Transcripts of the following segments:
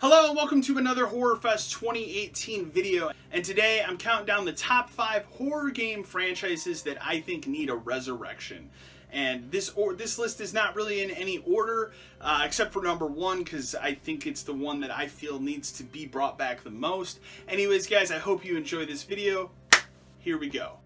Hello and welcome to another Horror Fest 2018 video, and today I'm counting down the top 5 horror game franchises that I think need a resurrection. And this list is not really in any order, except for number 1, because I think it's the one that I feel needs to be brought back the most. Anyways guys, I hope you enjoy this video. Here we go.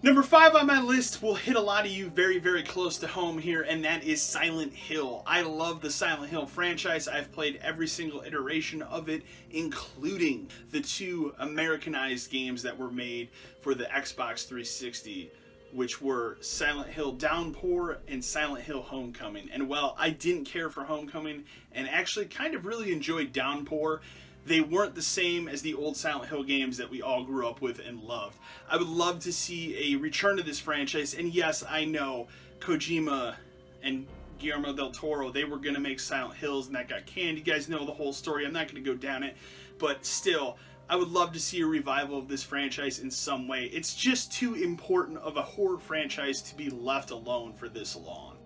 Number 5 on my list will hit a lot of you very, very close to home here, and that is Silent Hill. I love the Silent Hill franchise. I've played every single iteration of it, including the 2 Americanized games that were made for the Xbox 360, which were Silent Hill Downpour and Silent Hill Homecoming. And while I didn't care for Homecoming and actually kind of really enjoyed Downpour, they weren't the same as the old Silent Hill games that we all grew up with and loved. I would love to see a return to this franchise, and yes, I know Kojima and Guillermo del Toro, they were going to make Silent Hills and that got canned. You guys know the whole story. I'm not going to go down it, but still, I would love to see a revival of this franchise in some way. It's just too important of a horror franchise to be left alone for this long.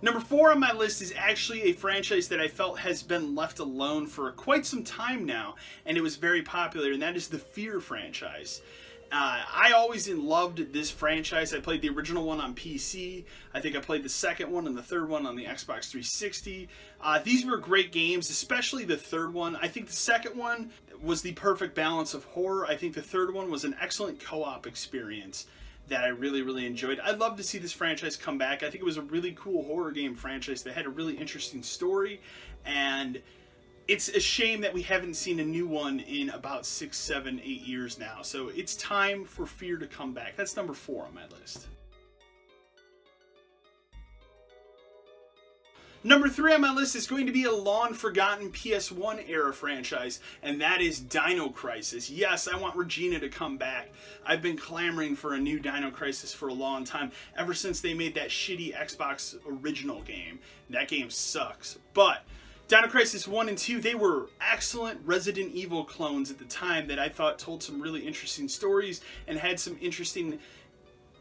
Number 4 on my list is actually a franchise that I felt has been left alone for quite some time now, and it was very popular, and that is the f.e.a.r franchise. I always loved this franchise. I played the original one on PC. I think I played the second one and the third one on the Xbox 360. These were great games, especially the third one. I think the second one was the perfect balance of horror. I think the third one was an excellent co-op experience that I really, really enjoyed. I'd love to see this franchise come back. I think it was a really cool horror game franchise that had a really interesting story, and it's a shame that we haven't seen a new one in about 6, 7, 8 years now. So it's time for f.e.a.r to come back. That's number 4 on my list. Number 3 on my list is going to be a long-forgotten PS1 era franchise, and that is Dino Crisis. Yes, I want Regina to come back. I've been clamoring for a new Dino Crisis for a long time, ever since they made that shitty Xbox original game. That game sucks. But Dino Crisis 1 and 2, they were excellent Resident Evil clones at the time that I thought told some really interesting stories and had some interesting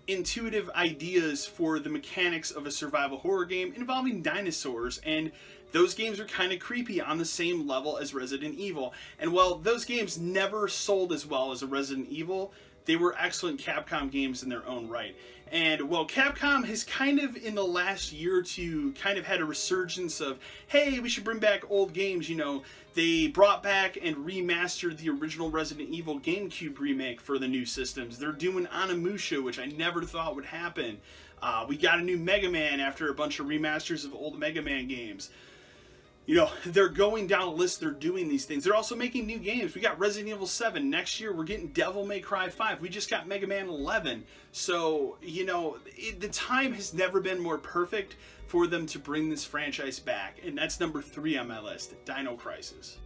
intuitive ideas for the mechanics of a survival horror game involving dinosaurs, and those games are kind of creepy on the same level as Resident Evil. And while those games never sold as well as a Resident Evil, they were excellent Capcom games in their own right. And while Capcom has kind of in the last year or two kind of had a resurgence of, hey, we should bring back old games, you know, they brought back and remastered the original Resident Evil GameCube remake for the new systems. They're doing Onimusha, which I never thought would happen. We got a new Mega Man after a bunch of remasters of old Mega Man games. You know, they're going down a list, they're doing these things. They're also making new games. We got Resident Evil 7. Next year, we're getting Devil May Cry 5. We just got Mega Man 11. So, you know, the time has never been more perfect for them to bring this franchise back. And that's number 3 on my list, Dino Crisis.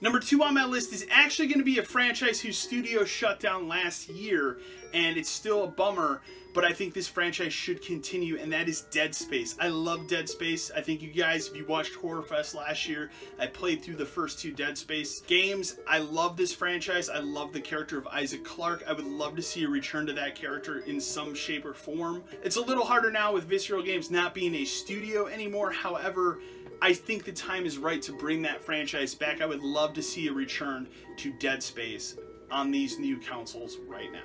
Number 2 on my list is actually going to be a franchise whose studio shut down last year, and it's still a bummer, but I think this franchise should continue, and that is Dead Space. I love Dead Space. I think you guys, if you watched Horror Fest last year, I played through the first 2 Dead Space games. I love this franchise. I love the character of Isaac Clarke. I would love to see a return to that character in some shape or form. It's a little harder now with Visceral Games not being a studio anymore. However, I think the time is right to bring that franchise back. I would love to see a return to Dead Space on these new consoles right now.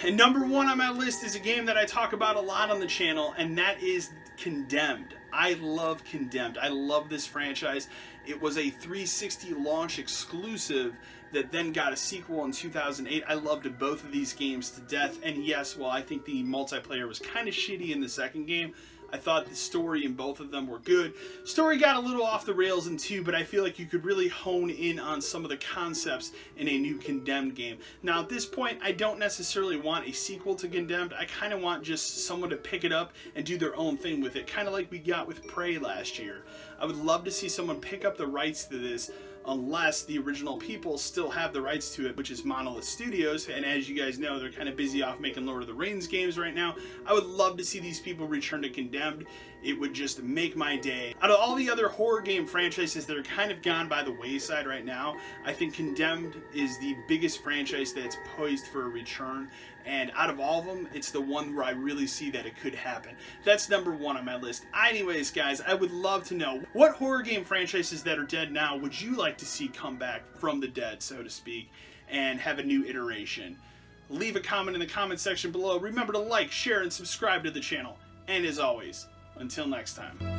And number 1 on my list is a game that I talk about a lot on the channel, and that is Condemned. I love Condemned. I love this franchise. It was a 360 launch exclusive that then got a sequel in 2008. I loved both of these games to death, and yes, while I think the multiplayer was kind of shitty in the second game, I thought the story in both of them were good. Story got a little off the rails in 2, but I feel like you could really hone in on some of the concepts in a new Condemned game. Now at this point, I don't necessarily want a sequel to Condemned. I kind of want just someone to pick it up and do their own thing with it, kind of like we got with Prey last year. I would love to see someone pick up the rights to this, unless the original people still have the rights to it, which is Monolith Studios, and as you guys know, they're kind of busy off making Lord of the Rings games right now. I would love to see these people return to Condemned it would just make my day. Out of all the other horror game franchises that are kind of gone by the wayside right now, I think Condemned is the biggest franchise that's poised for a return. And out of all of them, it's the one where I really see that it could happen. That's number one on my list. Anyways, guys, I would love to know, what horror game franchises that are dead now would you like to see come back from the dead, so to speak, and have a new iteration? Leave a comment in the comment section below. Remember to like, share, and subscribe to the channel. And as always, until next time.